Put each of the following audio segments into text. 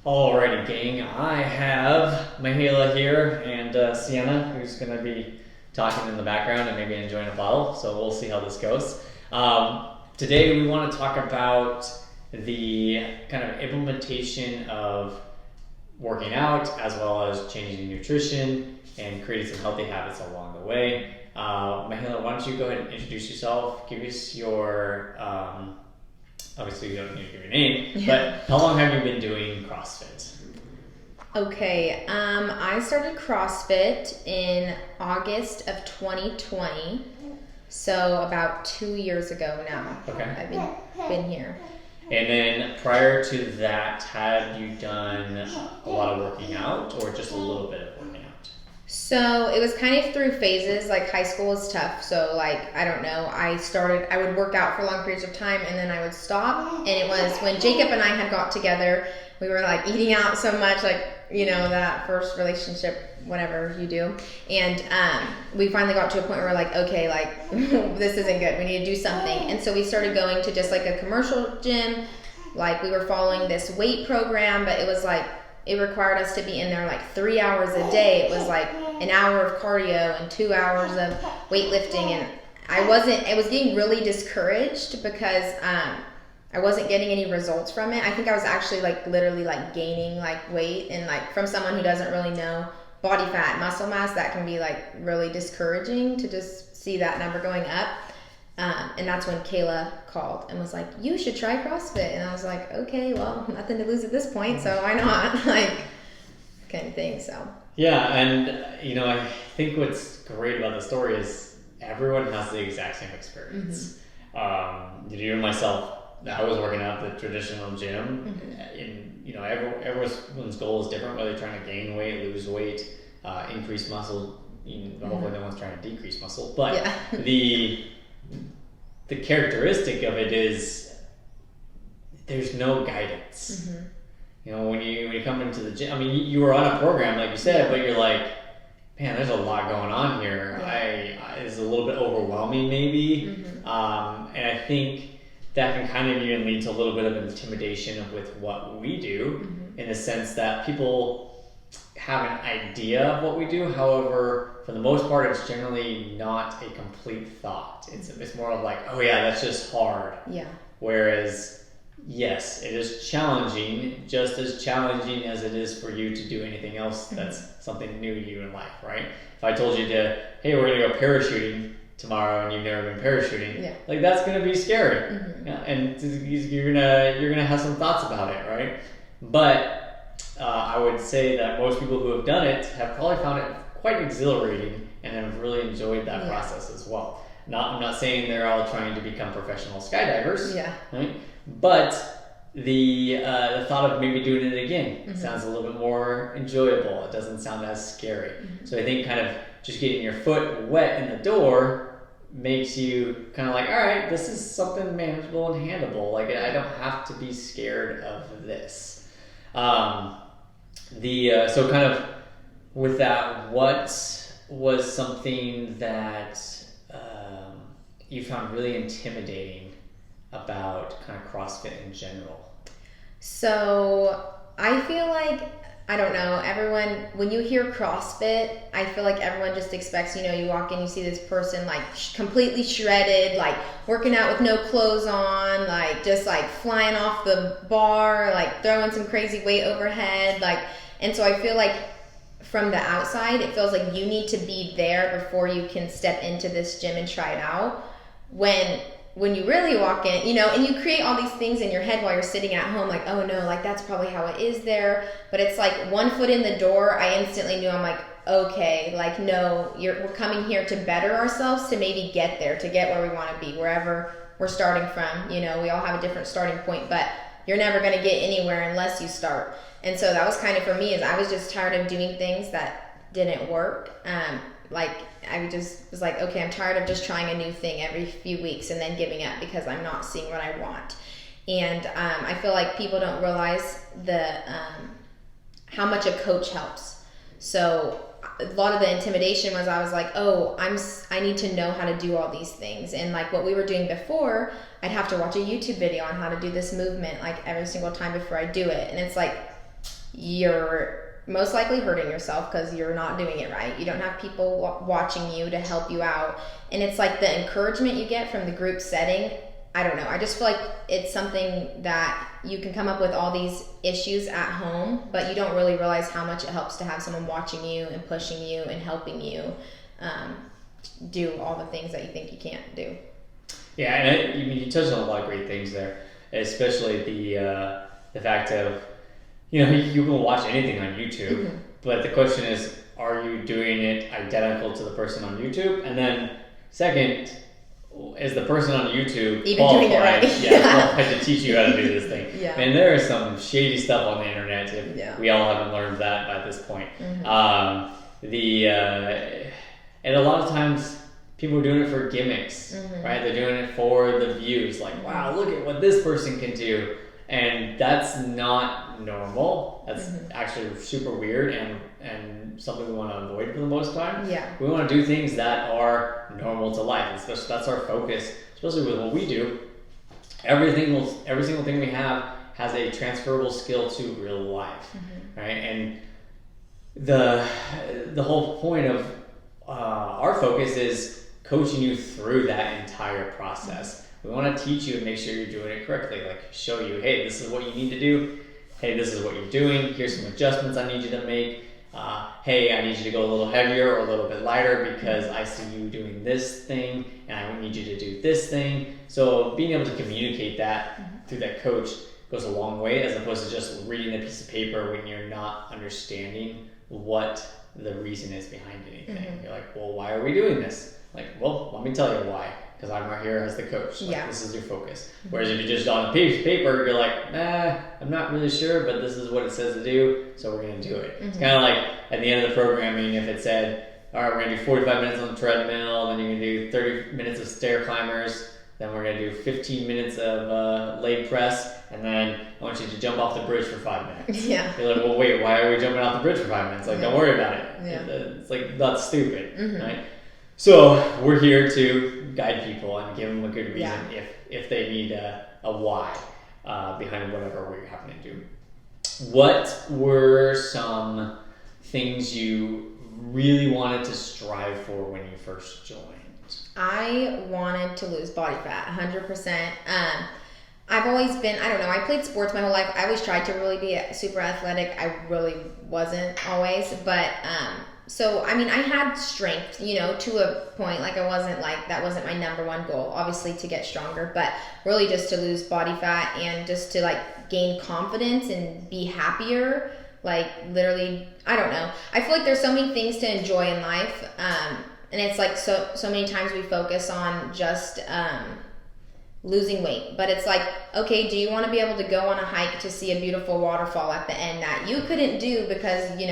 Alrighty, gang. I have Mahela here and Sienna, who's going to be talking in the background and maybe enjoying a bottle. So we'll see how this goes. Today we want to talk about the kind of implementation of working out as well as changing nutrition and creating some healthy habits along the way. Mahela, why don't you go ahead and introduce yourself, give us your... obviously, you don't need to give your name, but how long have you been doing CrossFit? Okay, I started CrossFit in August of 2020, so about 2 years ago now. Okay. I've been here. And then prior to that, had you done a lot of working out or just a little bit of working out? So it was kind of through phases. Like high school was tough, so I don't know, I would work out for long periods of time and then I would stop. And it was when Jacob and I had got together, we were eating out so much, that first relationship, whatever you do. And we finally got to a point where we're okay, this isn't good, we need to do something. And so we started going to just a commercial gym. We were following this weight program, but it was it required us to be in there 3 hours a day. It was an hour of cardio and 2 hours of weightlifting, and I was getting really discouraged because I wasn't getting any results from it. I think I was actually literally gaining weight, and from someone who doesn't really know body fat, muscle mass, that can be really discouraging to just see that number going up. And that's when Kayla called and was like, you should try CrossFit. And I was like, okay, well, nothing to lose at this point, so why not? Kind of thing, so. Yeah, and I think what's great about the story is everyone has the exact same experience. Mm-hmm. You and myself, I was working out at the traditional gym, mm-hmm. and everyone's goal is different, whether they're trying to gain weight, lose weight, increase muscle. Hopefully no one's trying to decrease muscle, but yeah. The characteristic of it is there's no guidance. Mm-hmm. When you come into the gym, you were on a program like you said, but you're man, there's a lot going on here. Yeah. It's a little bit overwhelming maybe. Mm-hmm. And I think that can kind of even lead to a little bit of intimidation with what we do, mm-hmm. in the sense that people have an idea of what we do. However, for the most part, it's generally not a complete thought. It's more of oh yeah, that's just hard. Yeah. Whereas, yes, it is challenging, just as challenging as it is for you to do anything else that's something new to you in life, right? If I told you hey, we're gonna go parachuting tomorrow and you've never been parachuting, yeah. That's gonna be scary. Mm-hmm. Yeah, and you're gonna have some thoughts about it, right? But I would say that most people who have done it have probably found it quite exhilarating and have really enjoyed that process as well. I'm not saying they're all trying to become professional skydivers, right? But the thought of maybe doing it again, mm-hmm. sounds a little bit more enjoyable. It doesn't sound as scary. Mm-hmm. So I think kind of just getting your foot wet in the door makes you kind of all right, this is something manageable and handleable. I don't have to be scared of this. So kind of with that, what was something that you found really intimidating about kind of CrossFit in general? So I feel I don't know, everyone, when you hear CrossFit, I feel everyone just expects, you walk in, you see this person completely shredded, working out with no clothes on, just flying off the bar, throwing some crazy weight overhead, and so I feel from the outside, it feels you need to be there before you can step into this gym and try it out. When you really walk in, and you create all these things in your head while you're sitting at home, oh no, that's probably how it is there. But it's 1 foot in the door, I instantly knew, I'm okay, no, we're coming here to better ourselves, to maybe get there, to get where we want to be, wherever we're starting from. We all have a different starting point, but you're never going to get anywhere unless you start. And so that was kind of for me, is I was just tired of doing things that didn't work. I just was okay, I'm tired of just trying a new thing every few weeks and then giving up because I'm not seeing what I want. And I feel people don't realize how much a coach helps. So a lot of the intimidation was I was I need to know how to do all these things. And what we were doing before, I'd have to watch a YouTube video on how to do this movement every single time before I do it. And it's you're most likely hurting yourself because you're not doing it right. You don't have people watching you to help you out. And it's like the encouragement you get from the group setting, I don't know. I just feel like it's something that you can come up with all these issues at home, but you don't really realize how much it helps to have someone watching you and pushing you and helping you do all the things that you think you can't do. Yeah, and you touched on a lot of great things there, especially the fact of, you can watch anything on YouTube, but the question is, are you doing it identical to the person on YouTube? And then second, is the person on YouTube even qualified, doing it right? Qualified to teach you how to do this thing? Yeah. And there is some shady stuff on the internet. If we all haven't learned that by this point. And a lot of times people are doing it for gimmicks, right? They're doing it for the views. Like, wow, look at what this person can do. And that's not normal. That's actually super weird and something we want to avoid for the most time. Yeah. We want to do things that are normal to life. Especially, that's our focus, especially with what we do. Every single thing we have has a transferable skill to real life, right? And the whole point of our focus is coaching you through that entire process. We want to teach you and make sure you're doing it correctly. Like, show you, hey, this is what you need to do. Hey, this is what you're doing. Here's some adjustments I need you to make. Hey, I need you to go a little heavier or a little bit lighter because I see you doing this thing and I need you to do this thing. So being able to communicate that through that coach goes a long way, as opposed to just reading a piece of paper when you're not understanding what the reason is behind anything. You're like, well, why are we doing this? Like, well, let me tell you why. Because I'm right here as the coach. Like, this is your focus. Whereas if you just on a piece of paper, you're like, I'm not really sure, but this is what it says to do, so we're going to do it. It's kind of like at the end of the programming, if it said, all right, we're going to do 45 minutes on the treadmill, then you're going to do 30 minutes of stair climbers, then we're going to do 15 minutes of leg press, and then I want you to jump off the bridge for 5 minutes. Yeah. You're like, well, wait, why are we jumping off the bridge for 5 minutes? Like, don't worry about it. Yeah. It's like, that's stupid, right? So we're here to guide people and give them a good reason if they need a why behind whatever we happen to do. What were some things you really wanted to strive for when you first joined? I wanted to lose body fat, 100%. I've always been, I don't know, I played sports my whole life. I always tried to really be super athletic. I really wasn't always, but so, I mean, I had strength, to a point. Like, I wasn't like, that wasn't my number one goal, obviously, to get stronger, but really just to lose body fat and just to, like, gain confidence and be happier. Like, literally, I don't know. I feel like there's so many things to enjoy in life, and it's like so many times we focus on just losing weight. But it's like, okay, do you want to be able to go on a hike to see a beautiful waterfall at the end that you couldn't do because, you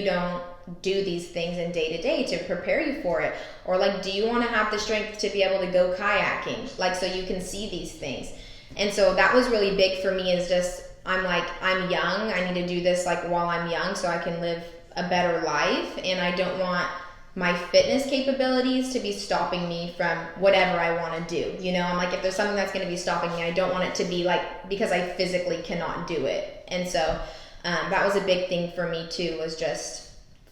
don't do these things in day to day to prepare you for it? Or like, do you want to have the strength to be able to go kayaking, like, so you can see these things? And so that was really big for me, is just, I'm young, I need to do this like while I'm young so I can live a better life, and I don't want my fitness capabilities to be stopping me from whatever I want to do. I'm like, if there's something that's going to be stopping me, I don't want it to be like because I physically cannot do it. And so that was a big thing for me too, was just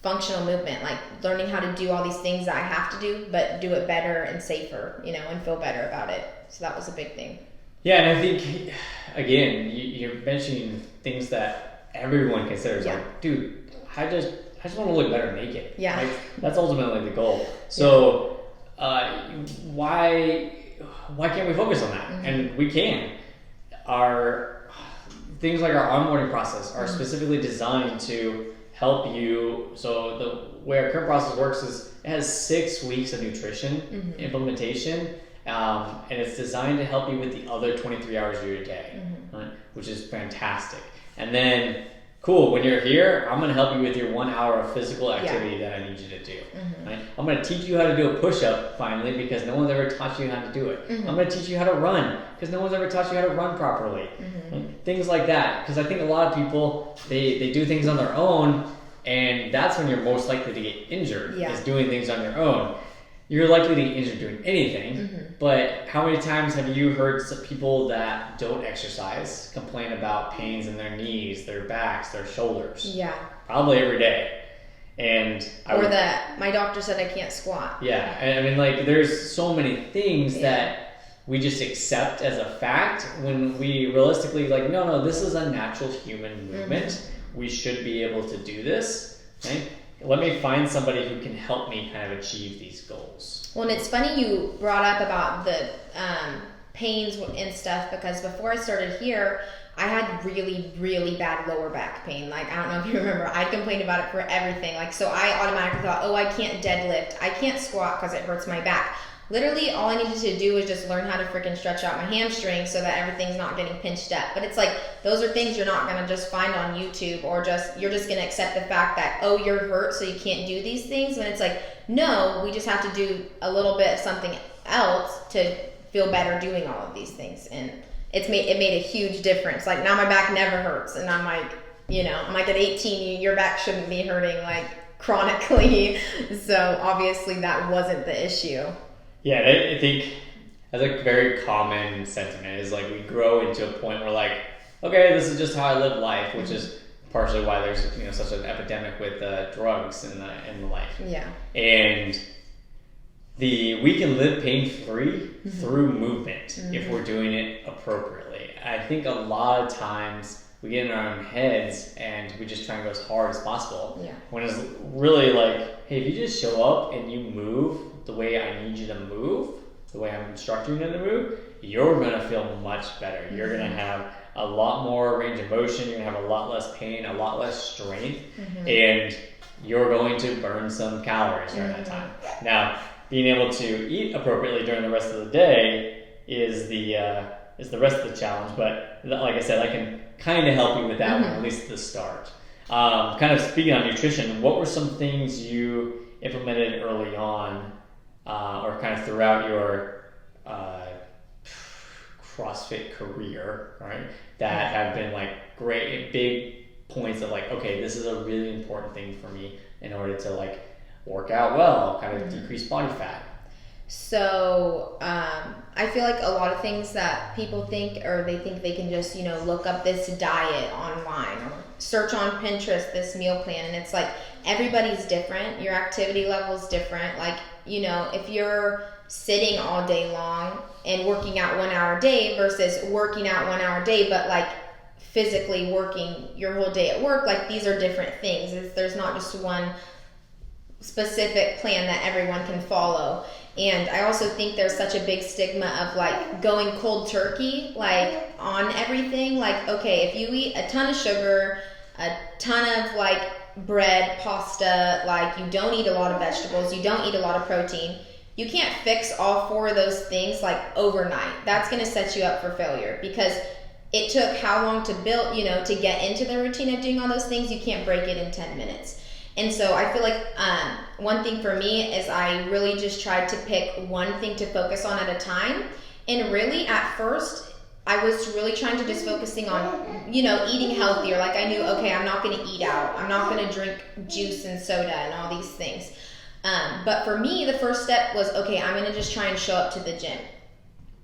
functional movement, like learning how to do all these things that I have to do, but do it better and safer, and feel better about it. So that was a big thing. Yeah, and I think, again, you're mentioning things that everyone considers. Like, dude, I just want to look better naked. Yeah. Like, that's ultimately the goal. So why can't we focus on that? And we can. Our things like our onboarding process are specifically designed to help you. So the way our current process works is it has 6 weeks of nutrition implementation, and it's designed to help you with the other 23 hours of your day, right? Which is fantastic. And then, cool, when you're here, I'm going to help you with your 1 hour of physical activity that I need you to do. Right? I'm going to teach you how to do a push-up finally, because no one's ever taught you how to do it. I'm going to teach you how to run because no one's ever taught you how to run properly. Things like that, because I think a lot of people, they do things on their own, and that's when you're most likely to get injured, is doing things on your own. you're likely to get injured doing anything. But how many times have you heard some people that don't exercise complain about pains in their knees, their backs, their shoulders? Yeah. Probably every day. And that my doctor said I can't squat. Yeah, and I mean, like, there's so many things that we just accept as a fact when we realistically, like, no, this is a natural human movement. We should be able to do this. Okay? Let me find somebody who can help me kind of achieve these goals. Well, and it's funny you brought up about the pains and stuff, because before I started here, I had really, really bad lower back pain. Like, I don't know if you remember, I complained about it for everything. Like, so I automatically thought, oh, I can't deadlift. I can't squat because it hurts my back. Literally, all I needed to do was just learn how to freaking stretch out my hamstrings so that everything's not getting pinched up. But it's like, those are things you're not going to just find on YouTube, or you're just going to accept the fact that, oh, you're hurt so you can't do these things. When it's like, no, we just have to do a little bit of something else to feel better doing all of these things. And it made a huge difference. Like, now my back never hurts, and I'm like, I'm like, at 18, your back shouldn't be hurting like chronically. So obviously that wasn't the issue. Yeah, I think that's a very common sentiment, is like we grow into a point where, like, okay, this is just how I live life, which is partially why there's such an epidemic with drugs in the life. Yeah. And we can live pain-free through movement if we're doing it appropriately. I think a lot of times we get in our own heads and we just try and go as hard as possible. Yeah. When it's really like, hey, if you just show up and you move the way I need you to move, the way I'm instructing you to move, you're going to feel much better. You're going to have a lot more range of motion. You're going to have a lot less pain, a lot less strength, and you're going to burn some calories during that time. Now, being able to eat appropriately during the rest of the day is the rest of the challenge. But like I said, I can kind of help you with that one, at least at the start. Kind of speaking on nutrition, what were some things you implemented early on, or kind of throughout your CrossFit career, right, that have been like great big points of like, okay, this is a really important thing for me in order to like work out well, kind of decrease body fat? So I feel like a lot of things that people think, or they think they can just, look up this diet online or search on Pinterest this meal plan, and it's like everybody's different. Your activity level is different. Like, if you're sitting all day long and working out 1 hour a day versus working out 1 hour a day, but like physically working your whole day at work, like these are different things. There's not just one specific plan that everyone can follow. And I also think there's such a big stigma of like going cold turkey, like on everything. Like, okay, if you eat a ton of sugar, a ton of like bread, pasta, like you don't eat a lot of vegetables, you don't eat a lot of protein, you can't fix all 4 of those things like overnight. That's going to set you up for failure, because it took how long to build, to get into the routine of doing all those things. You can't break it in 10 minutes. And so I feel like one thing for me is I really just tried to pick one thing to focus on at a time. And really at first, I was really trying to just focusing on, eating healthier. Like I knew, okay, I'm not going to eat out. I'm not going to drink juice and soda and all these things. But for me, the first step was, okay, I'm going to just try and show up to the gym.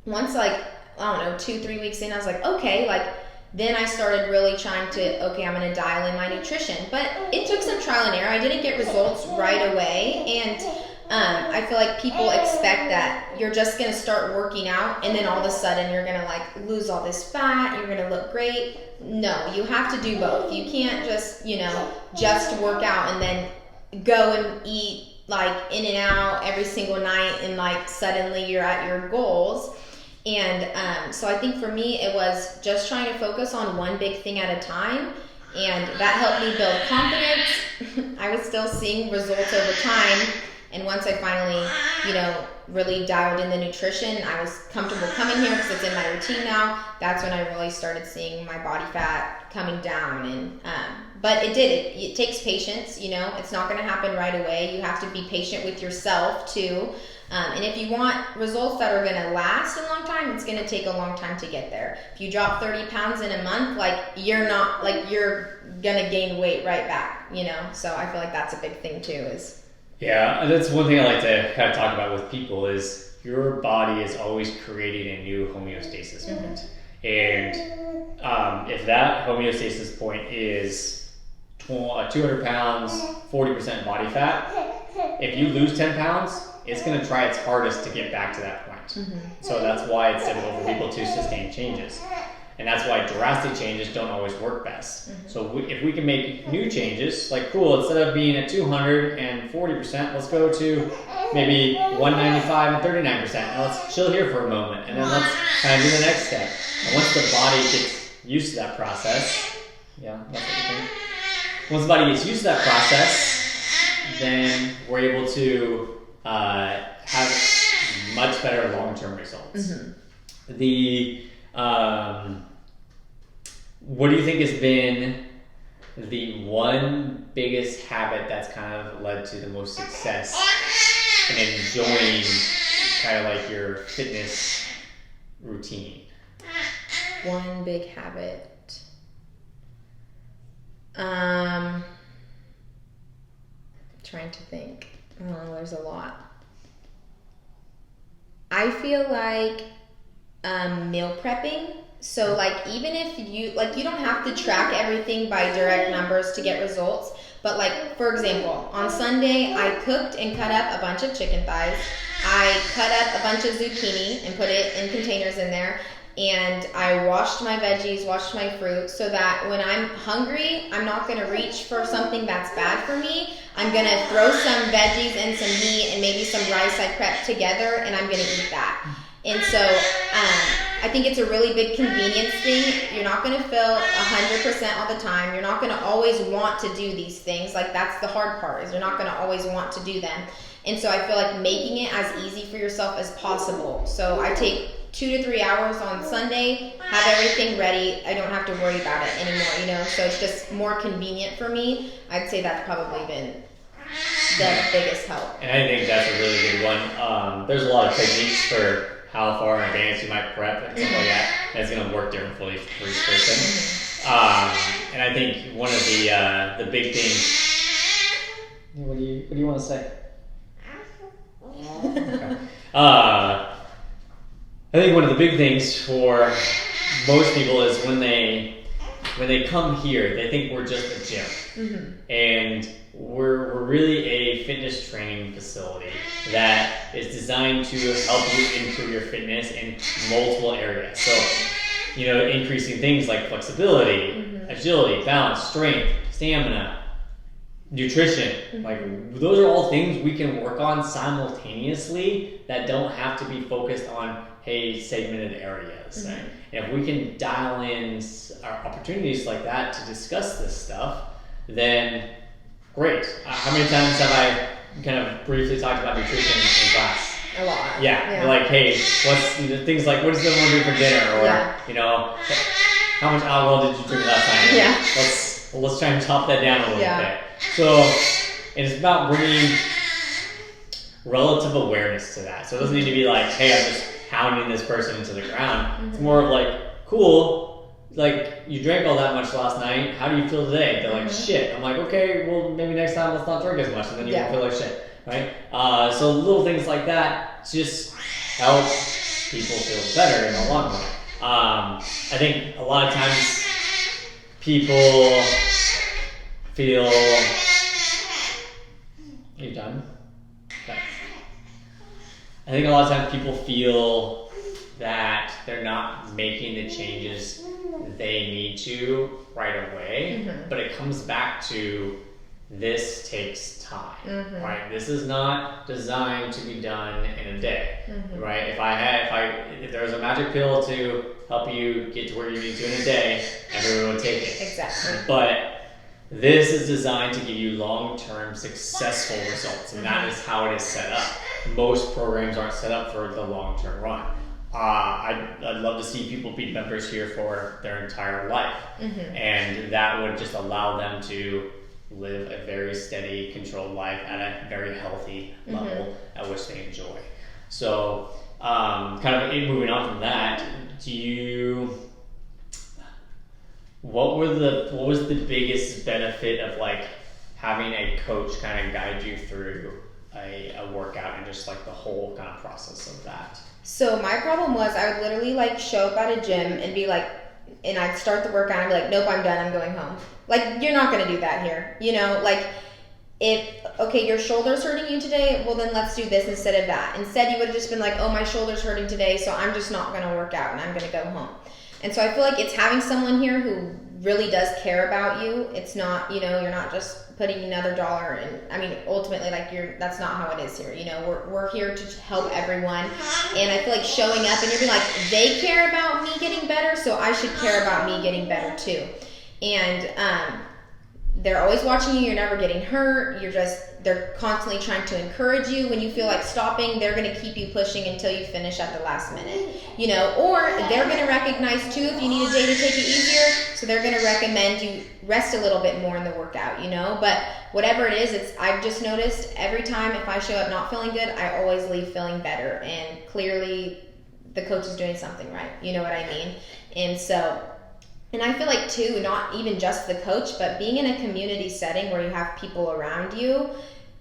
Once 2-3 weeks in, I was like, okay, then I started really trying to, okay, I'm going to dial in my nutrition. But it took some trial and error. I didn't get results right away. And I feel like people expect that you're just going to start working out and then all of a sudden you're going to lose all this fat, you're going to look great. No, you have to do both. You can't just, just work out and then go and eat in and out every single night and suddenly you're at your goals. And so I think for me, it was just trying to focus on one big thing at a time, and that helped me build confidence. I was still seeing results over time, and once I finally, really dialed in the nutrition, I was comfortable coming here because it's in my routine now. That's when I really started seeing my body fat coming down. And but it takes patience. It's not going to happen right away. You have to be patient with yourself too. And if you want results that are going to last a long time, it's going to take a long time to get there. If you drop 30 pounds in a month, you're going to gain weight right back, So I feel like that's a big thing too, is Yeah, and that's one thing I like to kind of talk about with people is your body is always creating a new homeostasis point. And if that homeostasis point is 200 pounds, 40% body fat, if you lose 10 pounds, it's going to try its hardest to get back to that point. So that's why it's difficult for people to sustain changes. And that's why drastic changes don't always work best. So if we can make new changes, like cool, instead of being at 240%, let's go to maybe 195 and 39%. Now let's chill here for a moment, and then let's kind of do the next step. And once the body gets used to that process, yeah, that's what you think. Once the body gets used to that process, then we're able to have much better long-term results. What do you think has been the one biggest habit that's kind of led to the most success in enjoying kind of like your fitness routine? One big habit. Trying to think. Oh, there's a lot. I feel like meal prepping. So like even if you you don't have to track everything by direct numbers to get results, but like for example, on Sunday I cooked and cut up a bunch of chicken thighs. I cut up a bunch of zucchini and put it in containers in there, and I washed my veggies, washed my fruit, so that when I'm hungry, I'm not going to reach for something that's bad for me. I'm going to throw some veggies and some meat and maybe some rice I prepped together, and I'm going to eat that. And so I think it's a really big convenience thing. You're not going to feel 100% all the time. You're not going to always want to do these things. Like that's the hard part, is you're not going to always want to do them. And so I feel like making it as easy for yourself as possible. So I take 2 to 3 hours on Sunday, have everything ready. I don't have to worry about it anymore, So it's just more convenient for me. I'd say that's probably been the biggest help. And I think that's a really good one. There's a lot of techniques for how far in advance you might prep and stuff like that. And it's going to work differently for each person. And I think one of the big things. What do you want to say? Okay. I think one of the big things for most people is when they come here, they think we're just a gym, and we're really a fitness training facility that is designed to help you improve your fitness in multiple areas. So, increasing things like flexibility, agility, balance, strength, stamina, nutrition. Like those are all things we can work on simultaneously that don't have to be focused on segmented areas. Right? And if we can dial in our opportunities like that to discuss this stuff, then great. How many times have I kind of briefly talked about nutrition in class? A lot. Yeah. Like, hey, what's things like, what does someone do for dinner? Or, how much alcohol did you drink last night? Yeah. Let's try and top that down a little bit. So it's about bringing relative awareness to that. So it doesn't need to be like, hey, I'm just pounding this person into the ground. It's more of like, cool, like you drank all that much last night. How do you feel today? They're like, shit. I'm like, okay, well maybe next time let's not drink as much, and then you won't feel like shit, right? So little things like that just help people feel better in the long run. I think a lot of times people feel. Are you done? Okay. I think a lot of times people feel that they're not making the changes they need to right away, but it comes back to this takes time, right? This is not designed to be done in a day, right? If there was a magic pill to help you get to where you need to in a day, everyone would take it. Exactly. But this is designed to give you long-term successful results, and that is how it is set up. Most programs aren't set up for the long-term run. I'd love to see people be members here for their entire life, and that would just allow them to live a very steady, controlled life at a very healthy level at which they enjoy. So, kind of moving on from that, what was the biggest benefit of like having a coach kind of guide you through a workout and just like the whole kind of process of that? So my problem was I would literally like show up at a gym and be like, and I'd start the workout and I'd be like, nope, I'm done, I'm going home. Like, you're not going to do that here. You know, like, okay, your shoulder's hurting you today, well then let's do this instead of that. Instead, you would have just been like, oh, my shoulder's hurting today, so I'm just not going to work out and I'm going to go home. And so I feel like it's having someone here who really does care about you. It's not, you know, you're not just putting another dollar in. I mean, ultimately, like, that's not how it is here. You know, we're here to help everyone. And I feel like showing up and you're being like, they care about me getting better, so I should care about me getting better too. And they're always watching you. You're never getting hurt. They're constantly trying to encourage you. When you feel like stopping, they're going to keep you pushing until you finish at the last minute, you know, or they're going to recognize too if you need a day to take it easier. So they're going to recommend you rest a little bit more in the workout, you know, but whatever it is, I've just noticed every time if I show up not feeling good, I always leave feeling better. And clearly the coach is doing something right. You know what I mean? And I feel like too, not even just the coach, but being in a community setting where you have people around you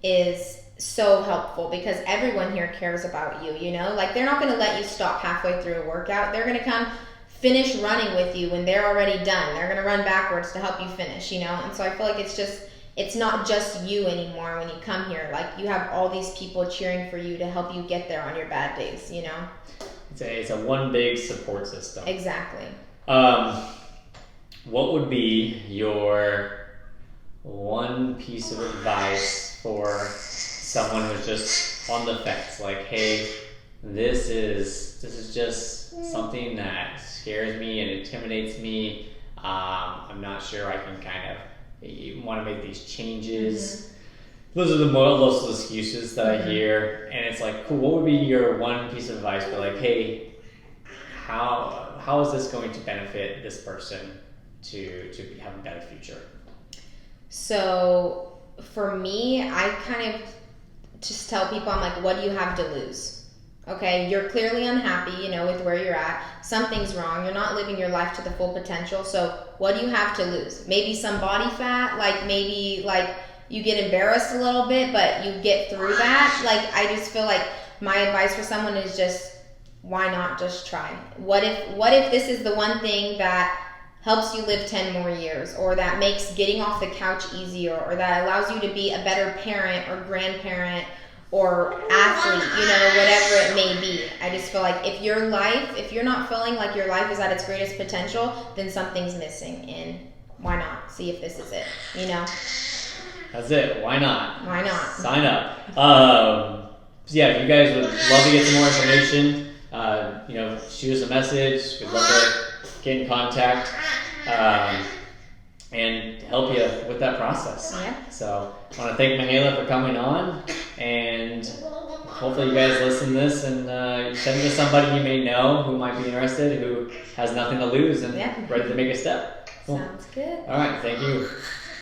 is so helpful because everyone here cares about you, you know? Like, they're not going to let you stop halfway through a workout. They're going to come finish running with you when they're already done. They're going to run backwards to help you finish, you know? And so I feel like it's not just you anymore when you come here. Like, you have all these people cheering for you to help you get there on your bad days, you know? It's a one big support system. Exactly. What would be your one piece of advice for someone who's just on the fence? Like, hey, this is just something that scares me and intimidates me. I'm not sure I can kind of want to make these changes. Mm-hmm. Those are most of the excuses that I hear, and it's like, cool. What would be your one piece of advice for like, hey, how is this going to benefit this person to have a better future? So for me, I kind of just tell people, I'm like, what do you have to lose? Okay, you're clearly unhappy, you know, with where you're at. Something's wrong. You're not living your life to the full potential. So what do you have to lose? Maybe some body fat, like maybe like you get embarrassed a little bit, but you get through that. Like, I just feel like my advice for someone is just, why not just try? What if this is the one thing that helps you live 10 more years, or that makes getting off the couch easier, or that allows you to be a better parent or grandparent or athlete, you know, whatever it may be. I just feel like if you're not feeling like your life is at its greatest potential, then something's missing, and why not see if this is it, you know? That's it. Why not? Why not? Sign up. So yeah, if you guys would love to get some more information, you know, shoot us a message. We'd love to get in contact and help you with that process. Yeah. So I want to thank Mihaela for coming on, and hopefully you guys listen to this and send it to somebody you may know who might be interested, who has nothing to lose and ready to make a step. Cool. Sounds good. All right, thank you.